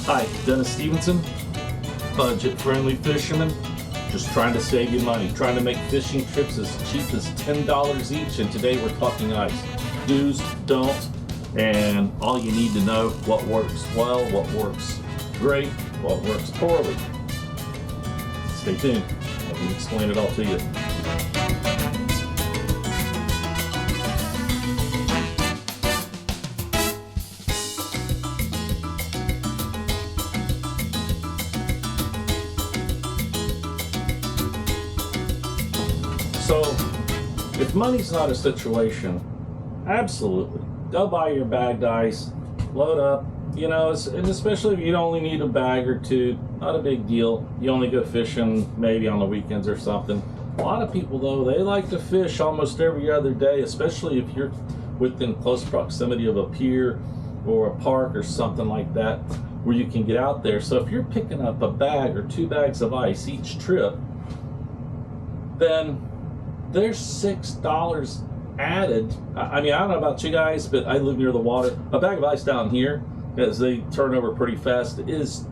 Hi, Dennis Stevenson, budget-friendly fisherman, just trying to save you money, trying to make fishing trips as cheap as $10 each, and today we're talking ice. Do's, don'ts, and all you need to know: what works well, what works great, what works poorly. Stay tuned, I'll explain it all to you. So, if money's not a situation, absolutely, go buy your bagged ice, load up, and especially if you only need a bag or two, not a big deal. You only go fishing maybe on the weekends or something. A lot of people, though, they like to fish almost every other day, especially if you're within close proximity of a pier or a park or something like that, where you can get out there. So if you're picking up a bag or 2 bags of ice each trip, then there's $6 added. I mean, I don't know about you guys, but I live near the water. A bag of ice down here, as they turn over pretty fast, is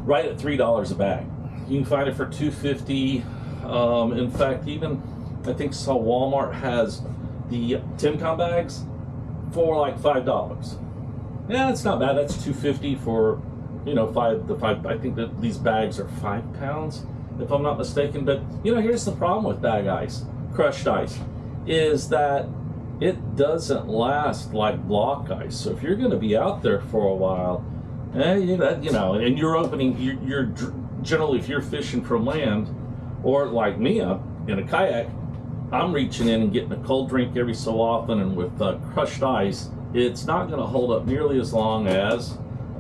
right at $3 a bag. You can find it for $2.50. In fact, even I think Walmart has the Timcon bags for like $5. Yeah, it's not bad. That's $2.50 for 5. I think that these bags are 5 pounds, if I'm not mistaken. But here's the problem with bag ice, crushed ice, is that it doesn't last like block ice. So if you're going to be out there for a while, and you're opening, you're generally, if you're fishing from land, or like me, in a kayak, I'm reaching in and getting a cold drink every so often, and with crushed ice, it's not going to hold up nearly as long as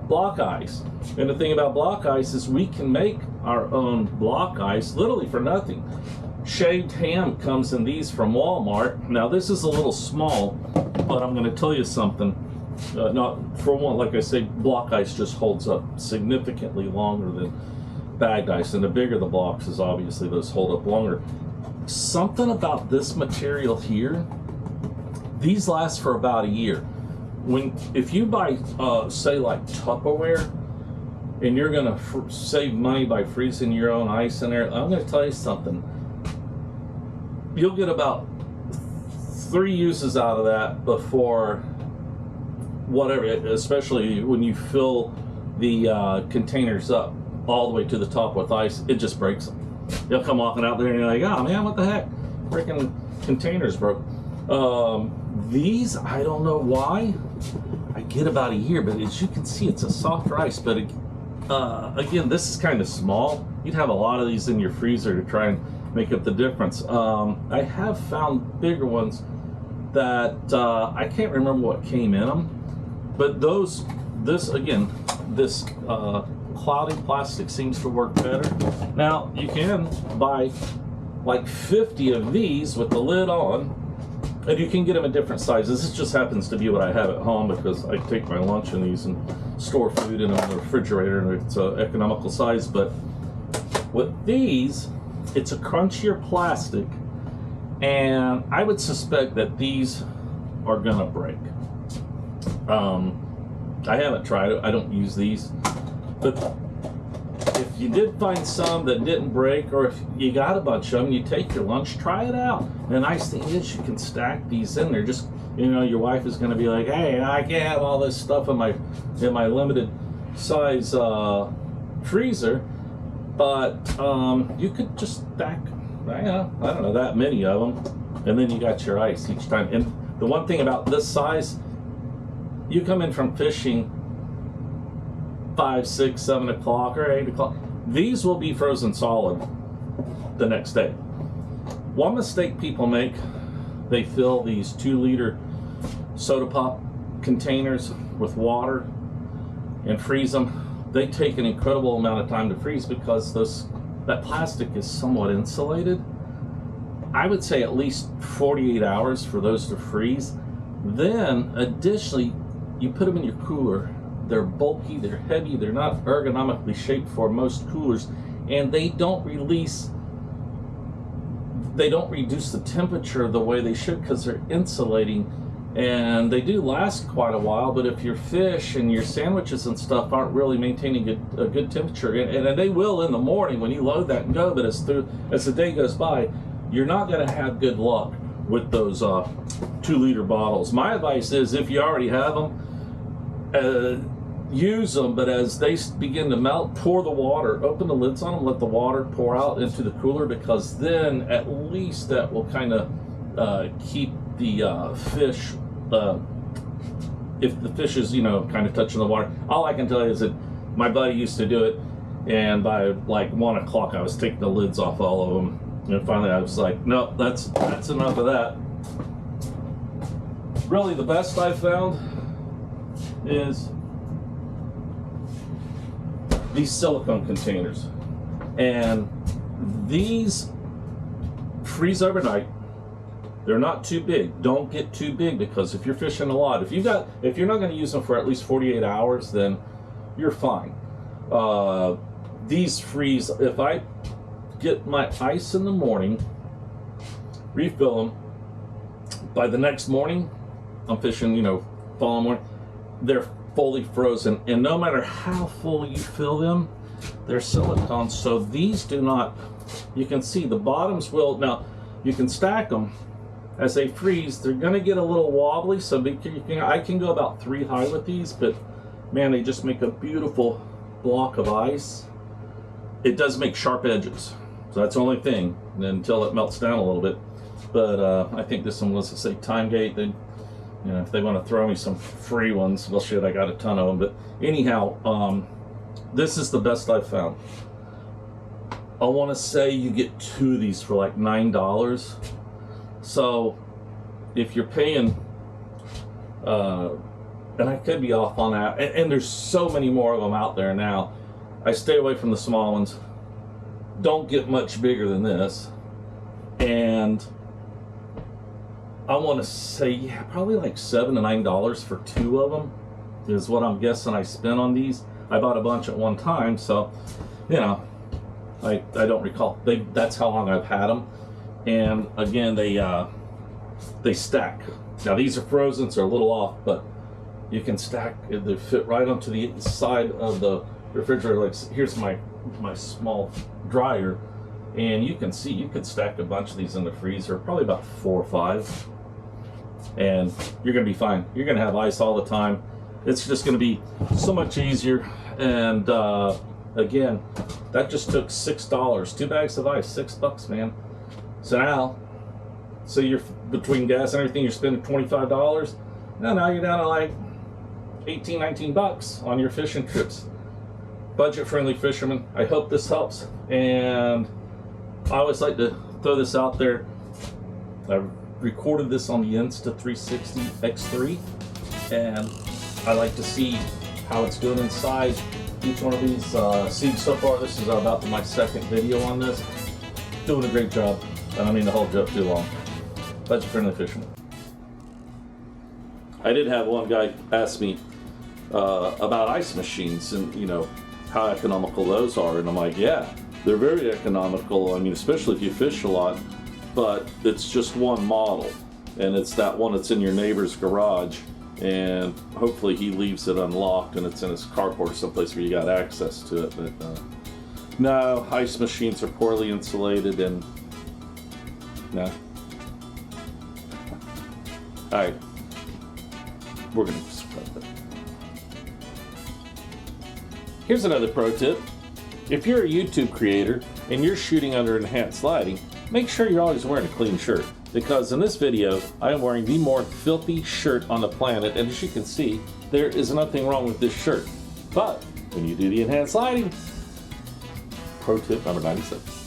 block ice. And the thing about block ice is we can make our own block ice literally for nothing. Shaved ham comes in these from Walmart. Now this is a little small, but I'm going to tell you something. Not for one, like I say, block ice just holds up significantly longer than bagged ice, and the bigger the blocks is obviously those hold up longer. Something about this material here, these last for about a year. If you buy say like Tupperware, and you're going to save money by freezing your own ice in there, I'm going to tell you something. You'll get about 3 uses out of that before whatever, especially when you fill the containers up all the way to the top with ice, it just breaks them. You'll come walking out there and you're like, oh man, what the heck? Freaking containers broke. These, I don't know why, I get about a year, but as you can see, it's a softer ice. But again, this is kind of small. You'd have a lot of these in your freezer to try and make up the difference. I have found bigger ones that I can't remember what came in them, but this cloudy plastic seems to work better. Now you can buy like 50 of these with the lid on, and you can get them in different sizes. This just happens to be what I have at home because I take my lunch in these and store food in the refrigerator, and it's an economical size. But with these, it's a crunchier plastic, and I would suspect that these are gonna break. I haven't tried it, I don't use these, but if you did find some that didn't break, or if you got a bunch of them, you take your lunch, try it out. And the nice thing is you can stack these in there. Just, your wife is gonna be like, hey, I can't have all this stuff in my limited size freezer. But you could just stack, I don't know, that many of them, and then you got your ice each time. And the one thing about this size, you come in from fishing 5, 6, 7 o'clock or 8 o'clock, these will be frozen solid the next day. One mistake people make, they fill these 2-liter soda pop containers with water and freeze them. They take an incredible amount of time to freeze because that plastic is somewhat insulated. I would say at least 48 hours for those to freeze. Then additionally, you put them in your cooler. They're bulky, they're heavy, they're not ergonomically shaped for most coolers, and they don't reduce the temperature the way they should because they're insulating And they do last quite a while, but if your fish and your sandwiches and stuff aren't really maintaining a good temperature, and they will in the morning when you load that and go, but as the day goes by, you're not going to have good luck with those 2-liter bottles. My advice is, if you already have them, use them, but as they begin to melt, pour the water, open the lids on them, let the water pour out into the cooler, because then at least that will kind of keep the fish, if the fish is, kind of touching the water. All I can tell you is that my buddy used to do it, and by like 1 o'clock I was taking the lids off all of them, and finally I was like, no, that's enough of that. Really, the best I've found is these silicone containers, and these freeze overnight. They're not too big. Don't get too big, because if you're fishing a lot, if you're not going to use them for at least 48 hours, then you're fine. These freeze. If I get my ice in the morning, refill them, by the next morning, I'm fishing, following morning, they're fully frozen, and no matter how full you fill them, they're silicone, so these do not, you can see the bottoms will, now you can stack them as they freeze. They're going to get a little wobbly, so I can go about 3 high with these, but man, they just make a beautiful block of ice. It does make sharp edges, so that's the only thing until it melts down a little bit. But I think this one was, to say, Time Gate. If they want to throw me some free ones, well, shit, I got a ton of them. But anyhow, this is the best I've found. I want to say you get 2 of these for like $9. So if you're paying, and I could be off on that, and there's so many more of them out there now. I stay away from the small ones. Don't get much bigger than this. And I want to say, yeah, probably like $7 to $9 for 2 of them is what I'm guessing I spent on these. I bought a bunch at one time, so I don't recall. That's how long I've had them. And again, they stack. Now these are frozen, so they're a little off, but you can stack. They fit right onto the side of the refrigerator. Like, here's my small dryer, and you can see you could stack a bunch of these in the freezer, probably about 4 or 5, and you're gonna be fine. You're gonna have ice all the time. It's just gonna be so much easier. And again, that just took $6. 2 bags of ice, $6, man. So you're, between gas and everything, you're spending $25. Now you're down to like 18, 19 bucks on your fishing trips. Budget-friendly fisherman. I hope this helps. And I always like to throw this out there. I recorded this on the Insta360 X3, and I like to see how it's doing inside each one of these. See, so far this is about my 2nd video on this. Doing a great job. I don't mean to hold you up too long. Budget-friendly fisherman. I did have one guy ask me about ice machines and how economical those are, and I'm like, yeah, they're very economical. I mean, especially if you fish a lot, but it's just one model, and it's that one that's in your neighbor's garage, and hopefully he leaves it unlocked and it's in his carport or someplace where you got access to it. But no, ice machines are poorly insulated, and no. Alright, we're gonna scrub that. Here's another pro tip. If you're a YouTube creator and you're shooting under enhanced lighting, make sure you're always wearing a clean shirt, because in this video I am wearing the more filthy shirt on the planet, and as you can see, there is nothing wrong with this shirt. But when you do the enhanced lighting, pro tip number 97.